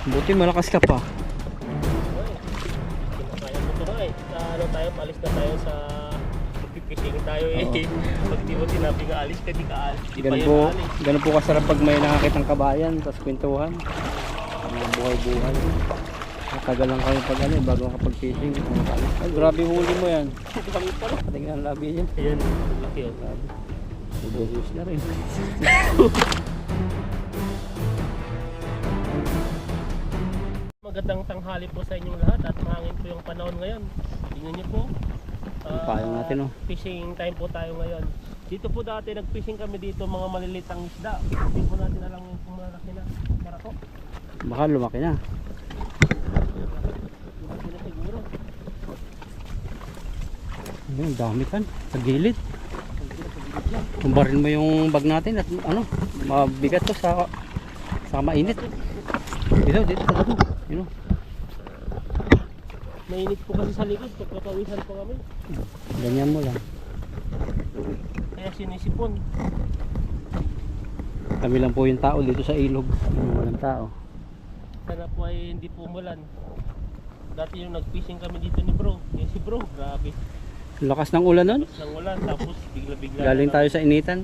Buti malakas ka pa. Kaya mo ito nga eh. Ano tayo, palis na tayo sa fishing tayo eh. Pag di mo sinabi nga alis ka, di ka alis. Di pa yan alis. Ganun po kasarap pag may nakakitang kabayan, tapos kwentuhan. Buhay-buhay. Matagal lang kayo pag ano, bago makapag-fishing. Ay, grabe huli mo yan. Kami pala. Tingnan ang labi yan. Ayan, laki oh. Grabe. Ubuhos na rin. Magandang tanghali po sa inyong lahat at mahangin po yung panahon ngayon. Tingnan niyo po. Payong natin oh. Fishing time po tayo ngayon. Dito po dati nag-fishing kami dito mga malilitang isda. Hindi po natin alam kung malaki na. Tara po. Baka lumaki na. Lumaki na siguro. Ayun, dami kan. Sa gilid. Kumbarin mo yung bag natin at ano, mabigat to sa mainit. Dito. You know. Mainit po kasi sa likod. Pagpapawisan po kami. Ganyan mo lang. Kaya sinisipon. Kami lang po yung tao dito sa ilog. Walang tao. Sana po ay hindi po umulan. Dati yung nag-fishing kami dito ni bro. Yung si bro, grabe. Lakas ng ulan nun. Nang ulan, tapos bigla-bigla. Galing tayo sa initan.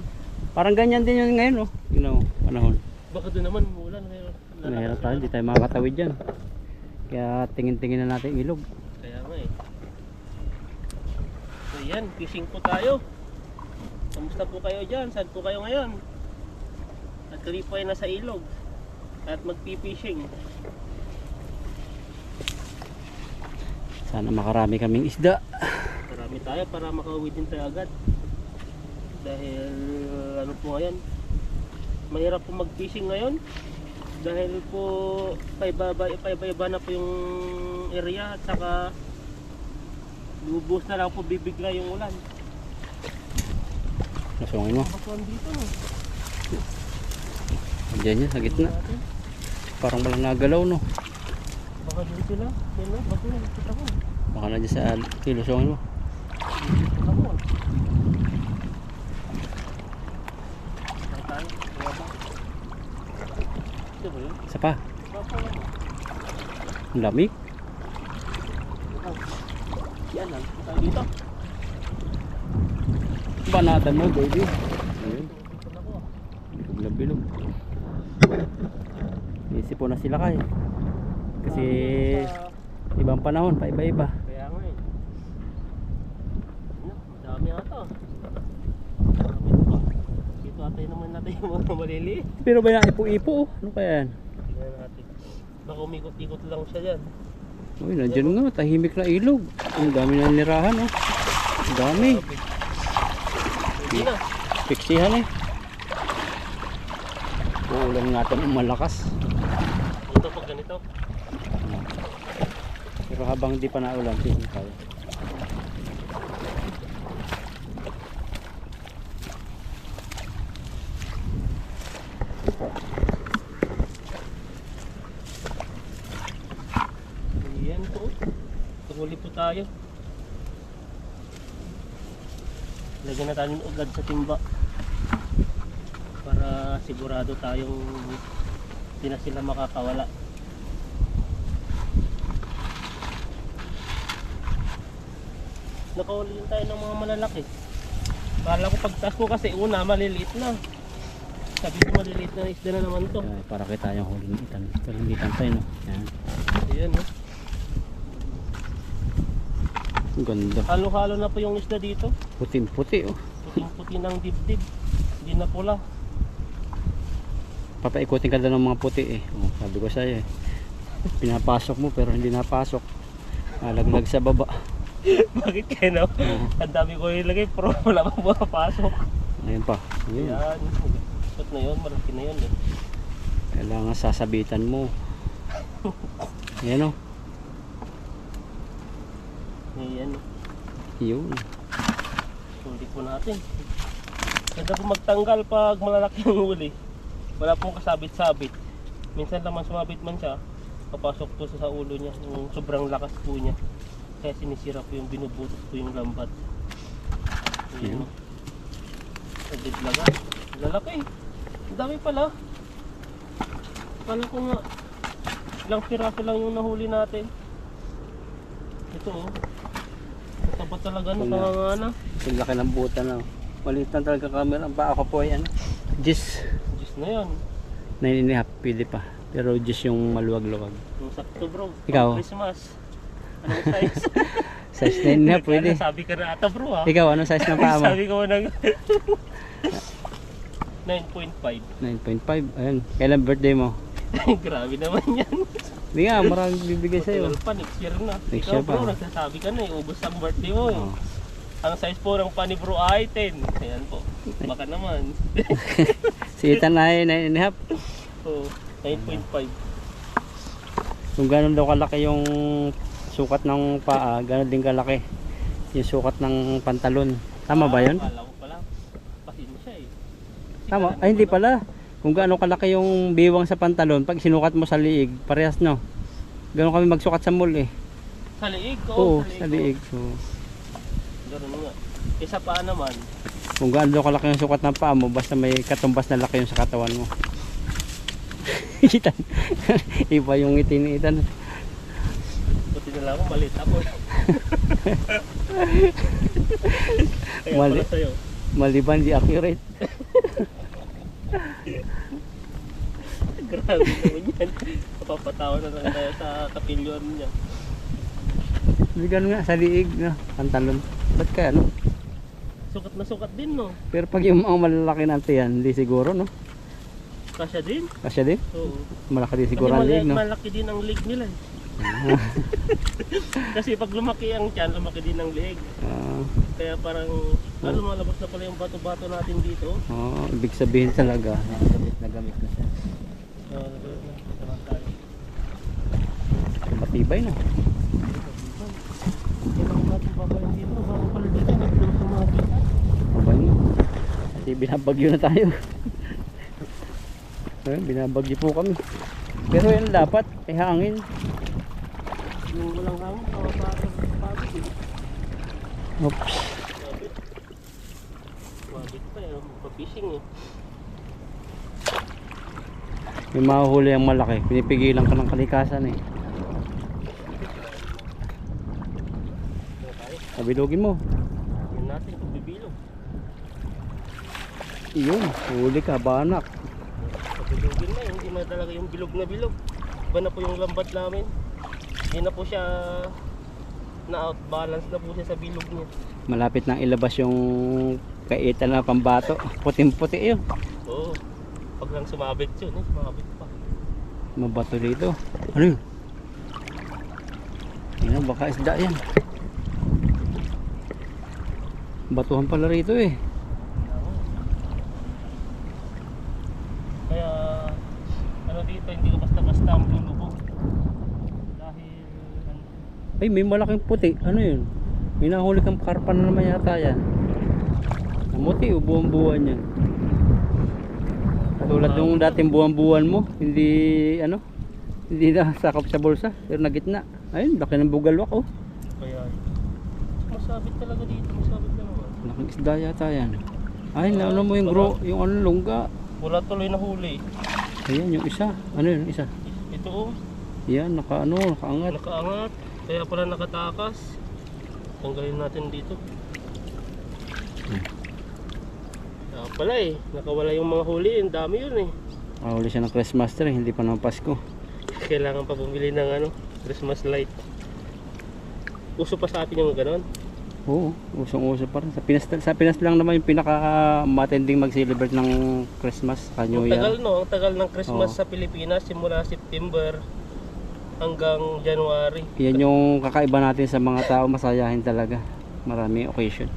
Parang ganyan din yun ngayon, oh. You know, panahon. Baka doon naman umulan ngayon. Mahirap tayo, hindi tayo makakatawid dyan. Kaya tingin-tingin na natin ilog. Kaya nga eh. So yan, fishing po tayo. Kamusta po kayo dyan? Saan po kayo ngayon? At kami po ay nasa ilog. At magpipishing. Sana makarami kaming isda. Marami tayo para makauwi din tayo agad. Dahil ano po ngayon, mahirap po mag-fishing ngayon. Dahil po paiba-iba na po yung area at saka lubos na lang po bibigla yung ulan. Nasungin mo. Batuan dito. Diyan yan, sa gitna. Parang walang nagalaw, no? Baka dito sila. Yan na, bato na. Kita ko. Baka na dyan sa kilusungin mo. Kita ko. Saan tayo? Wala ba? Ito ba yun? Isa pa. Baka lang. Ang lamig. Yan lang. Tayo dito. Banatan mo, baby. Ayun. Dito na ko. Bilog na bilog. Isipon na sila kay. Kasi ibang panahon, pa iba-iba. Kaya nga eh. Dami ata. Dami pa. Dito atay naman natin yung mga maliliit. Pero ba yung ipo-ipo? Ano kaya yan? Tingnan natin. Baka umikot-ikot lang siya dyan. Uy, nandiyan nga, tahimik na ilog. Ang dami na nirahan, oh. Ang dami. Hindi na. Piksihan eh. Uulan natin ang malakas. Ito pag ganito. Pero habang di pa naulan, fishing tayo. Ayan po. Tunguli po tayo. Lagyan na tayo ng ugad sa timba. Para sigurado tayong hindi na sila makakawala. Nakahuli din tayo ng mga malalaki. Kala ko pagtas ko kasi una maliliit na. Sabi ko maliliit na isda na naman to. Ay, para kita yung huli ng itan. Pero hindi tantay, no? Yan. Ayan oh. Ang ganda. Halo-halo na po yung isda dito. Puting-puti, oh. Puting-puti ng dibdib. Hindi na pula. Papaikutin ka lang ng mga puti, eh. Oh, sabi ko sa'yo, eh. Pinapasok mo pero hindi napasok. Nalaglag sa baba. Bakit kaya na? Ang dami ko ilagay pero wala pang mapapasok. Ayun pa. Ayun. Yan. Ikot na yun. Malaki na yun eh. Kailangan sasabitan mo. Ayan, oh. Ayan. Yun. Sulit po natin. Ganda po magtanggal pag malalaki yung huli. Wala pong kasabit-sabit. Minsan naman sumabit man siya, papasok po sa ulo niya. Yung sobrang lakas po niya. Kaya sinisira po yung binubutot po yung lambat. Ayan. Nagdidlaga. Lalaki. Ang dami pala. Kala ko nga Ilang piraso lang yung nahuli natin. Ito oh. Ito ba talaga Ito na. nakangana? Yung laki ng buta na. Maliit lang talaga camera. Ang baka ko po ay ano. Gis. Diyos na yan. 9.5 pwede pa. Pero gis yung maluwag-luwag. Yung sakto bro. Ikaw? Pang Christmas. Anong size? Size 9.5 pwede. Sabi ka na ata bro ah. Ikaw, anong size ng paa mo? Sabi ko nag 9.5. 9.5. Ayun. Kailan birthday mo? Grabe naman yan. Hindi nga, maraming bibigay sa'yo. Matagal pa, next year na. Next Ikaw year pa. bro, nagsasabi ka na eh. Ubus ang birthday mo eh. Oh. Ang size po ng pa ni bro ay 10. Ayan po. Baka naman. Si Ethan ay 9.5. So, 9.5. Kung gano'n daw kalaki yung sukat ng paa, gano'n din kalaki yung sukat ng pantalon. Tama ba yun? Akala ko pala. Pasensya eh. Tama. Ay, hindi pala. Kung gaano kalaki yung biwang sa pantalon, pag sinukat mo sa liig, parehas no. Gano'n kami magsukat sa mall eh. Sa liig? Oo, sa liig. So, Ganun nga. Isa pa naman. kung gaano daw kalaki yung sukat ng paa mo, basta may katumbas na laki yung sa katawan mo. Itan. Iba yung ngiti ni Itan. Buti na lang ako, malit ako. Kaya Mali. pala sa'yo. Maliban di accurate. Grabe naman yan. Napapatawa na lang tayo sa kapilyon niya. Bigyan nga sa liig na pantalon. Ba't kaya no? Sukat na sukat din no. Pero pag yung mga malalaki na yan, hindi siguro no? Kasya din. Kasya din? Oo. Malaki din Kasi siguro ang liig no? malaki din ang leg nila eh. Kasi pag lumaki ang tiyan, lumaki din ang leg. Kaya parang lumalabas na pala yung bato-bato natin dito. Ibig sabihin talaga, nagamit na siya. Matibay no? Kailangan natin babayan dito. Bago pala dito, nagdang sumabit. Mabay no? Kasi binabagyo na tayo. Binabagyo po kami. Pero yan dapat, may hangin. Yung walang hangin, pabit eh. Oops. Pabit pa eh, magpa-fishing eh. May mahuhuli ang malaki, pinipigilan ka ng kalikasan eh. Kabilugin mo. Yan natin kung bibilog. Iyon, huli ka, banak. Pabilugin na, hindi na talaga yung bilog na bilog. Iba na po yung lambat namin. Hindi na po siya na-outbalance na po siya sa bilog niya. Malapit nang ilabas yung kaitan na pambato. Puting-puti yun. Oo. Pag lang sumabit yun, sumabit pa. Mabato dito. Ano yun? Yan, baka isda yan. Batuhan pala rito eh. Kaya ano dito, hindi ko basta-basta ang lulubog. Dahil Ay, may malaking puti. Ano yun? May nahuli kang karpa na naman yata yan. Namuti o buwan-buwan yan. Tulad nung dating buwan-buwan mo, hindi ano, hindi na sakop sa bulsa, pero na gitna. Ayun, laki ng bugalwak oh. kaya masabit talaga dito, masabit na naman. Laking isda yata yan. Ay, naano mo yung yung ano, lungga. Wala tuloy na huli. Ayan, yung isa. Ano yun, isa? Ito oh, Yan, nakaangat. nakaangat. Kaya pala nakatakas. Tanggalin natin dito. Kaya pala eh, nakawala yung mga huli, ang dami yun eh. Huli siya ng Christmas tree, hindi pa naman Pasko. Kailangan pa bumili ng ano, Christmas light. Uso pa sa atin yung ganon. Oo, usong-uso pa rin. Sa Pinas lang naman yung pinaka matinding mag-celebrate ng Christmas, New Ang Year. tagal no, ang tagal ng Christmas Oo. sa Pilipinas simula September hanggang January. Yan yung kakaiba natin sa mga tao, masayahin talaga. Marami occasion.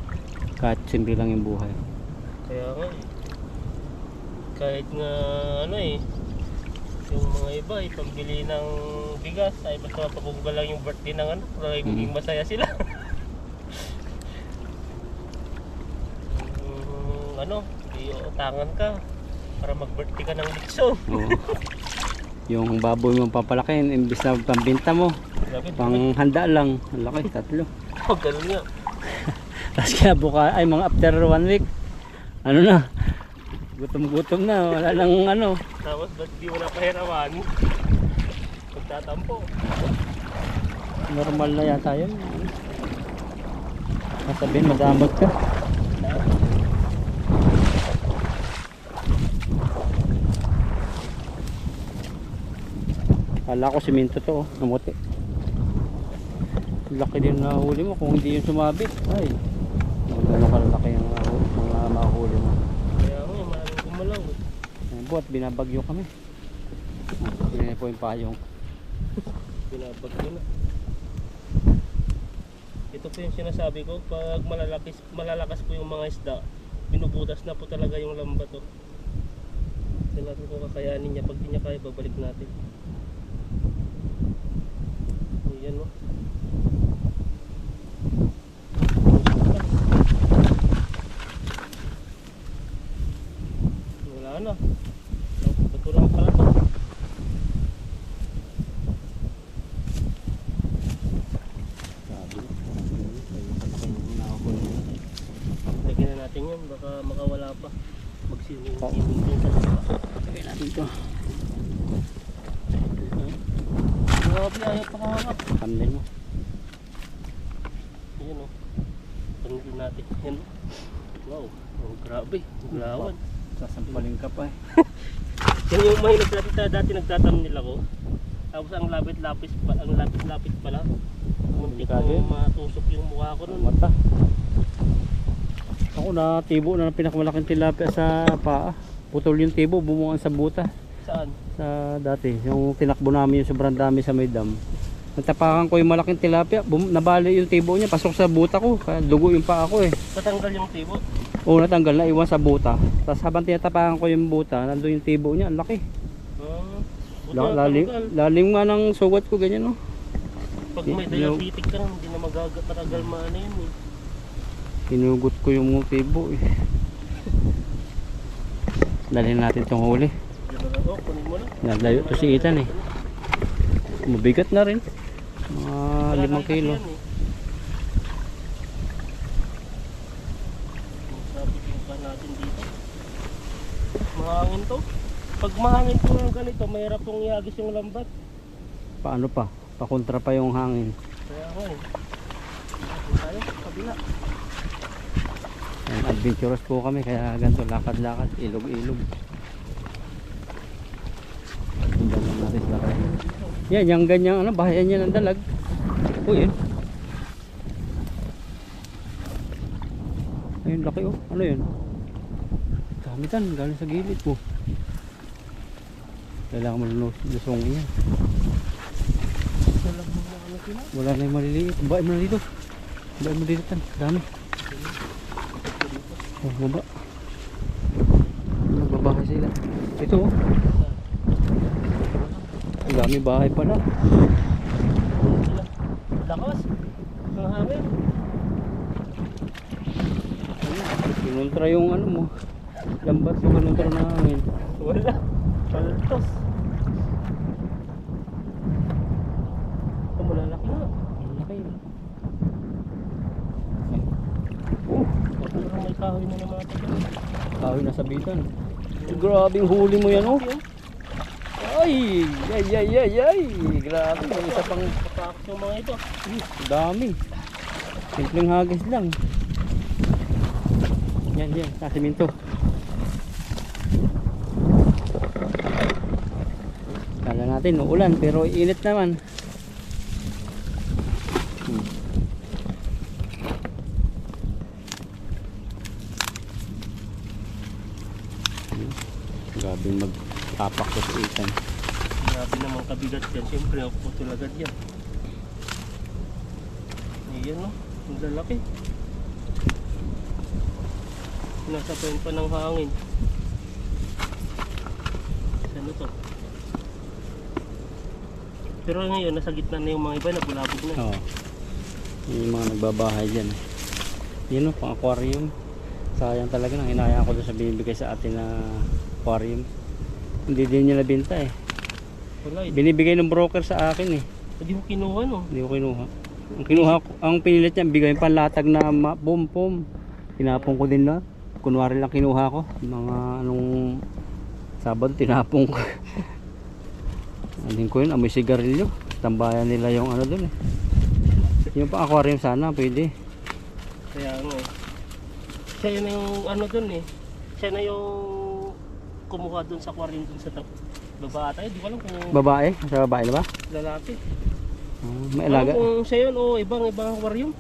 Kahit simple lang yung buhay. Kaya nga eh. Kahit nga ano eh, yung mga iba ay pambili ng bigas ay basta mapagbubuga lang yung birthday ng ano, magiging masaya sila. Ano, iutangan ka para mag-birthday ka ng litso. Oo. Yung baboy mo papalakin, imbis na pambinta mo, Grabe, panghanda lang. Ang laki, 3. pag ganun nga. Tapos kinabuka, ay mga after 1 week, ano na, gutom-gutom na, wala nang ano. Tapos ba't di mo napahirawan? Pagtatampo. Normal na yata yun. Masabihin, madamot ka. Kala ko simento to, namuti. Laki din na huli mo kung hindi yung sumabit. Ay, magkano kalalaki yung mga mahuli mo. Kaya nga, maraming gumalaw. Ayan po, at binabagyo kami. Pinay po yung payong. Binabag ko na. Ito po yung sinasabi ko, pag malalakas po yung mga isda, binubutas na po talaga yung lambat to. Ito natin kung kakayanin niya. Pag di niya kaya, babalik natin. Ayan no. Wala na. Bato lang pala to. Lagyan na natin yun, baka makawala pa. Magsining-sining din sa lupa. Lagay natin ito. Grabe, ayaw pa kahangap. Thumbnail mo. Ayan o. Pansin natin. Yan o. Wow. Oh, grabe. Gulawan. Sasampalin ka pa eh. Yan yung may dati nagtatamnil ako. Tapos ang lapit-lapit pala. Muntik Delikado yun. mo matusok yung mukha ko nun. Mata. Ako na tibo na ng pinakamalaking tilapia sa paa. Putol yung tibo, bumuang sa buta. Saan? Sa dati, yung tinakbo namin yung sobrang dami sa may dam. Natapakan ko yung malaking tilapia, nabali yung tibo niya, pasok sa buta ko, kaya dugo yung paa ko eh. Tatanggal yung tibo? Oo, natanggal na, iwan sa buta. Tapos habang tinatapakan ko yung buta, nandun yung tibo niya, ang laki. Lalim nga ng sugat ko, ganyan no. Pag may diabetic ka, hindi na matagal maano yun eh. Hinugot ko yung tibo eh. Dalhin natin itong huli. Diyan na lang, oh, kunin mo na. Nalayo to si Ethan eh. Mabigat na rin. Mga 5 kilo. Sabi yung ka natin dito. Mahangin to. Pag mahangin po ng ganito, mahirap pong ihagis yung lambat. Paano pa? Pakontra pa yung hangin. Kaya nga eh. Tayo, kabila. Ayan, adventurous po kami kaya ganito lakad-lakad, ilog-ilog. Sundan lang natin sila kayo. Yan, yung ganyang ano, bahayan niya ng dalag. Uy, yun. Ayun, laki oh. Ano yun? Gamitan, galing sa gilid po. Kailangan mo lusongin yan. Wala na yung maliliit. Bain mo na dito. Bain mo dito tan. Dami. Oh, baba. Magbabahay sila. Ito oh. Ang dami bahay pala. Lakas. Ang hangin. Kinuntra yung ano mo. Lambat yung kinuntra na hangin. Wala. Paltos. Ito malalaki na. Ang laki. Parang may kahoy na naman ito. Kahoy na sabitan. Grabe yung huli mo yan oh. Ay! Ay, ay, ay, ay! Grabe, may isa pang Kapakos yung mga ito. dami. Simpleng hagis lang. Yan, yan, sa siminto. Kala natin uulan pero init naman. Grabe magtapak ko sa itan. Grabe naman kabigat yan. Siyempre ako po tulagad yan. Ayan no. Ang lalaki. Nasa point pa ng hangin. Ano to? Pero ngayon nasa gitna na yung mga iba, nabulabog na. Oo. Yung mga nagbabahay dyan. Yun o, pang aquarium. Sayang talaga nang hinayaan ko doon sa binibigay sa atin na aquarium. Hindi din nila binta eh. Wala eh. Binibigay ng broker sa akin eh. Hindi ko kinuha no. Hindi ko kinuha. Ang kinuha ko, ang pinilit niya, bigay yung panlatag na pom-pom. Tinapon ko din na. Kunwari lang kinuha ko. Mga anong Sabado tinapon ko. Aling ko yun, amoy sigarilyo. Tambayan nila yung ano dun eh. Yung pa aquarium sana, pwede. Kaya ano eh. Siya yun na yung ano dun eh. Siya na yung kumuha dun sa aquarium dun sa baba tayo. Di ko alam kung Babae? Sa babae na ba? lalaki. May alaga? Kung siya yun o ibang aquarium.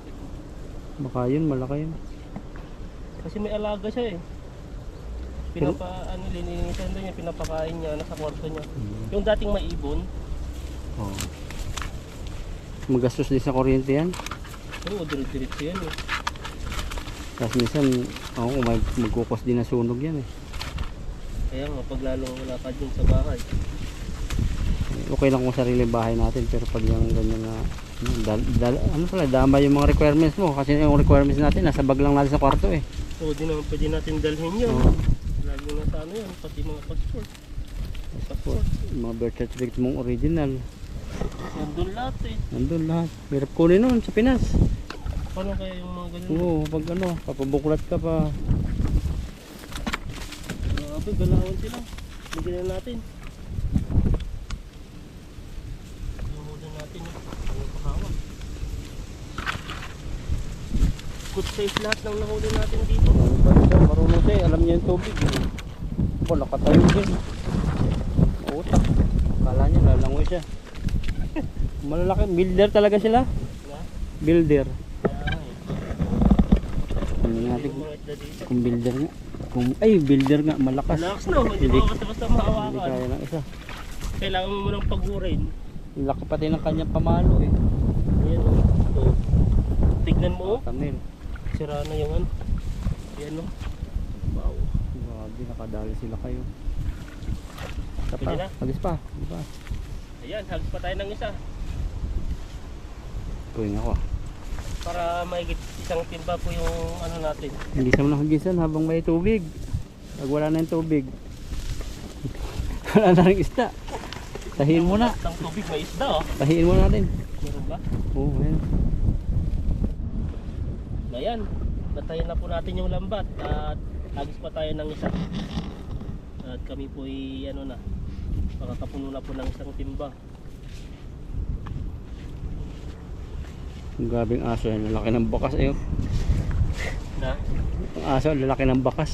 Baka yun, malaki yun. Kasi may alaga siya eh. Lilinisan doon niya, pinapakain niya, nasa kwarto niya. Yung dating may ibon, Oh. Magastos din sa kuryente yan. oo, diretso yan eh. Tapos minsan, magkukos din na sunog yan eh. Kaya nga, pag lalong wala ka dun sa bahay. Okay lang kung sariling bahay natin, pero pag yung ganyan na ano pala, dama yung mga requirements mo. Kasi yung requirements natin, nasa bag lang natin sa kwarto eh. Oo, di naman pwede natin dalhin yun. Oo. Lagi na sa ano yan, pati mga passport. Passport, mga birth certificate mong original. Nandun lahat eh. Nandun lahat. Hirap kunin nun sa Pinas. Paano kaya yung mga ganyan? Oo, pag ano, papabuklat ka pa. Grabe, galawan sila. Bigyan na natin. Namudan natin yung pahawak. Good safe lahat ng nahuli natin dito. Marunong siya, alam niya yung tubig. Ako, nakatayo din. Mautak. Akala niya, lalangoy siya. Malalaki, builder talaga sila. Na? Builder. Kaya nga eh. Tingnan natin Yung mga isda dito. kung builder nga. Ay, builder nga, malakas. Relax na, hindi mo basta-basta Hindi mahawakan. kaya ng isa. Kailangan mo munang pagurin. Laki pati ng kanyang pamalo eh. Ayan o. So, tignan mo o. Tamil. Sira na yung ano. Ayan o. Wow. Grabe, nakadali sila kayo. Isa pa, Pwede na? hagis pa. Di ba? Ayan, hagis pa tayo ng isa. Tuwing ako. Para maigit isang timba po yung ano natin. Hindi sa mga hagisan habang may tubig. Pag wala na yung tubig. Wala na rin isda. Tahiin mo na. Ang tubig may isda o. Tahiin mo natin. Meron ba? Oo, ayan. Ayan. Natayin na po natin yung lambat. At hagis pa tayo ng isa. At kami po ay ano na. Makakapuno na po ng isang timba. Ang grabing aso yan. Lalaki ng bakas. Ayun. Na? Ang aso, lalaki ng bakas.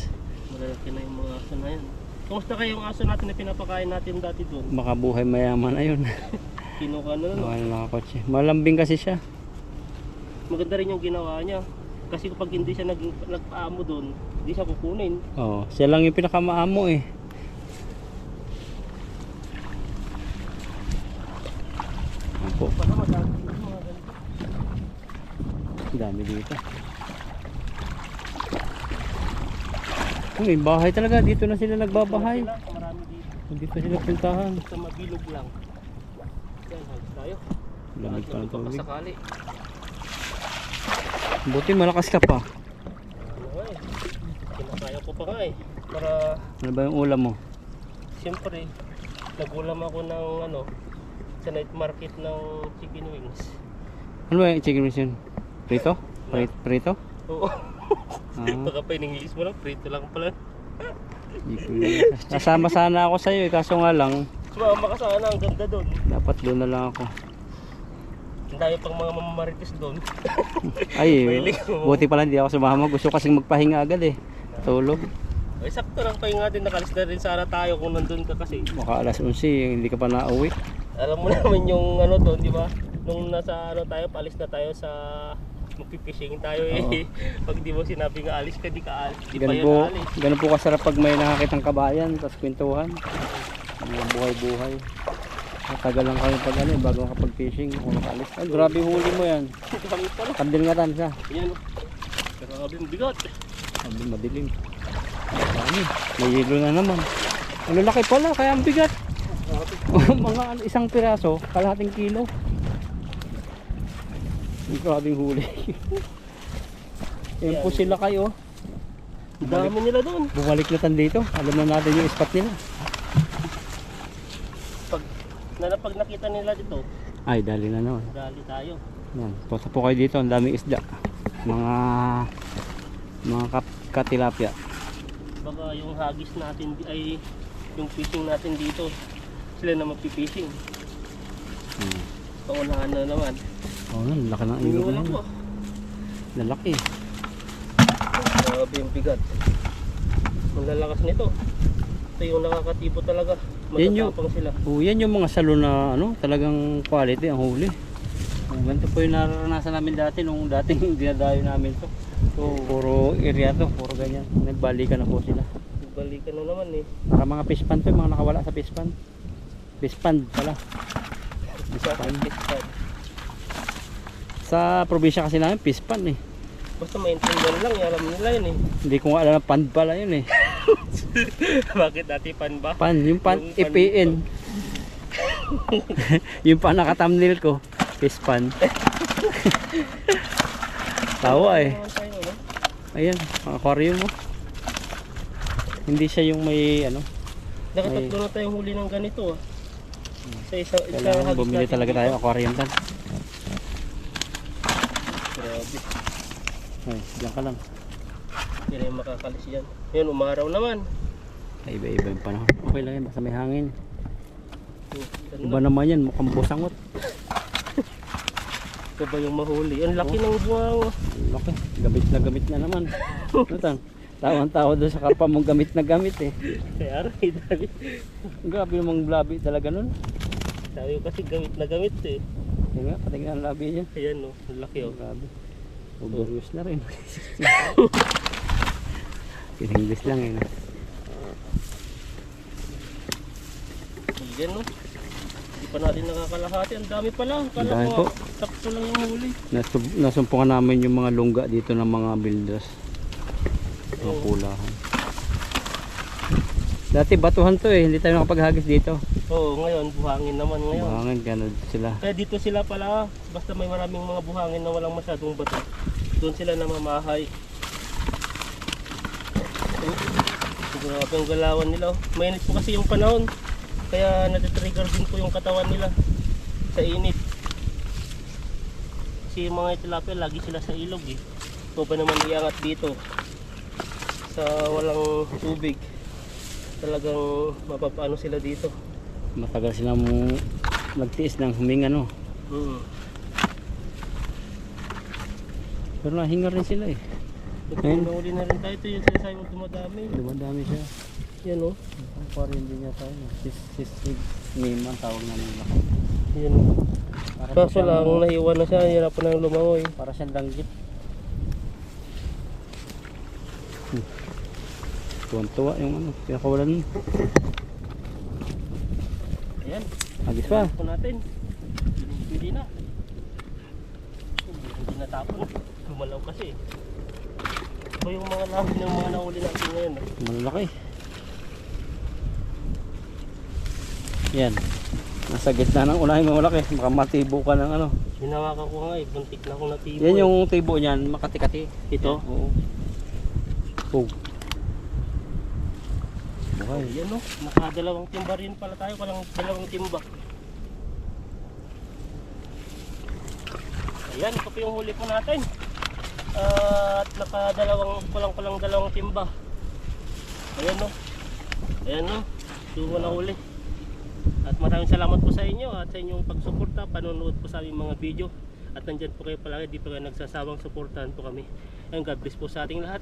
Malalaki na yung mga aso na yan. Kumusta kayong aso natin na pinapakain natin dati doon? Baka buhay mayaman. Ayun. Kinuha na no? Baka nakakotse. Malambing kasi siya. Maganda rin yung ginawa niya. Kasi kapag hindi siya nagpaamo doon, hindi siya kukunin. Oo. Siya lang yung pinakamaamo eh. Opo. Para madami yung mga ganito. Ang dami dito. May bahay talaga. Dito na sila nagbabahay. Marami dito. Dito sila puntahan. Basta mabilog lang. Yan, hagis tayo. Lamig pa ng tubig. Sakali. Buti malakas ka pa. Ano nga eh. Kinakaya ko pa nga eh. Para, Ano ba yung ulam mo? siyempre, nagulam ako ng ano, sa night market ng chicken wings. Ano ba yung chicken wings yun? Prito? Prito? Oo. Ah, Baka pa in English mo lang, prito lang pala. di ko yun. Nasama sana ako sa'yo eh. Kaso nga lang, Sumama ka sana, ang ganda doon. dapat doon na lang ako. Ang dami pang mga mamamarites doon. Ay, Mahilig mo. buti pala hindi ako sumama. Gusto ko kasing magpahinga agad eh. Tulog. Ay, sakto lang pa nga din, nakalis na rin sana tayo kung nandun ka kasi. Baka alas 11, hindi ka pa nauwi. Alam mo naman yung ano doon, di ba? Nung nasa ano tayo, paalis na tayo sa magpipishing tayo eh. Oo. Pag di mo sinabi nga alis ka, di ka alis. Di pa Ganun yan po, alis. ganun po kasarap pag may nakakitang kabayan, tapos kwentuhan. Mga buhay-buhay. Matagal lang kami pag ano, bago kapag fishing, kung nakaalis. Ay, grabe huli mo yan. Kami pala. Kandil nga tan siya. Yan o. Grabe ang bigat. Sabi madilim. Dami. May yelo na naman. Ang lalaki pala, kaya ang bigat. Mga isang piraso, kalahating kilo. Ang grabing huli. Yan po sila kayo. Ang dami nila doon. Bumalik na tan dito. Alam na natin yung spot nila. Pag nakita nila dito, Ay, dali na naman. dali tayo. Yan. Punta po kayo dito. Ang daming isda. Mga katilapia. Baka yung hagis natin ay yung fishing natin dito sila na magpipishing. Hmm. Paunahan na naman. Oo nga, laki ng ilog Wala na po. yun. Lalaki. Grabe yung bigat. Ang lalakas nito. Ito yung nakakatipo talaga. Yan yung- Matatapang sila. Yan yung mga salon na ano, talagang quality ang huli. Ganito po yung nararanasan namin dati nung dating dinadayo namin to. So, puro area to, puro ganyan. Nagbalikan na po sila. Balikan na naman eh. Para mga fish pan to, yung mga nakawala sa fish pan. Fish pan pala. Fish pan. Sa probinsya kasi namin, fish pan eh. Basta maintindihan lang, alam nila yun eh. Hindi ko nga alam na pan pala yun eh. Bakit dati pan ba? Pan, yung pan, Yung pan EPN. Yung pan naka-thumbnail ko, fish pan. Tawa eh. Naman tayo, no? Ayan, ang aquarium mo. Hindi siya yung may ano, Nakatatlo na tayong huli ng ganito ah. Sa isang kailangan hagis bumili natin talaga dito. tayo aquarium tan. Grabe. Ay, diyan ka lang. Hindi na yung makakalis yan. Yun, umaraw naman. Ay, iba-iba yung panahon. Okay lang yan, basta may hangin. Ganun Iba na. naman yan, mukhang busangot. Ito ba yung mahuli? Ang laki ng buwang. Laki, gamit na naman. Ano tan? Tawang-tawa doon sa karpa mong gamit na gamit eh. Kaya rin, dali. Grabe namang labi talaga nun. Sabi ko kasi gamit na gamit eh. Yun nga, patingin ang labi niya. Ayan no, ang laki oh. Grabe. Overuse na rin. Pinenglish lang eh. No? Ayan no. Hindi pa natin nakakalahati. Ang dami pala. Kala dami ko po. sakto lang yung huli. Nasumpungan namin yung mga lungga dito ng mga builders. Mga Oo. pulahan. Dati batuhan to eh, hindi tayo nakapaghagis dito. Oo, ngayon buhangin naman ngayon. Buhangan, gano'n sila. Kaya dito sila pala, basta may maraming mga buhangin na walang masyadong bato. Doon sila namamahay. Grabe ang galawan nila. Oh. Mainit po kasi yung panahon. Kaya natitrigger din po yung katawan nila sa init. Kasi yung mga tilapia lagi sila sa ilog eh. Ito pa naman iangat dito sa walang tubig. Talagang mapapaano sila dito. Matagal silang nagtiis ng huminga no. Pero nahinga rin sila eh. Ayun. Nahuli na rin tayo. Ito yung sinasabi mo dumadami. Dumadami siya. Yan o. Ang aquarium din niya tayo. Sisig Neiman tawag namin laki. Yan o. Kaso lang nahiwan na siya. Hirapan na yung lumangoy. Para siyang danggit. Tuwan-tuwa yung ano, pinakawalan. Ayan. Agis pa. Ito natin. Hindi na. Hindi natapon. Gumalaw kasi. Ito yung mga labi ng mga nahuli natin ngayon. Malalaki. Yan. Nasa gitna ng unahin malaki. Baka matibo ka ng ano. Hinawakan ko nga eh. Buntik na akong natibo. Yan yung tibo niyan, makati-kati. Ito? Yan, oo. Oh. Oh, yan o. Nakadalawang timba rin pala tayo. Walang dalawang timba. Ayan, ito po yung huli po natin. At kulang dalawang timba. Ayan o. Ayan o. Dumo na huli. At maraming salamat po sa inyo at sa inyong pagsuporta, panonood po sa aming mga video. At nandyan po kayo palagi, di pa kayo nagsasawang suportahan po kami. And God bless po sa ating lahat.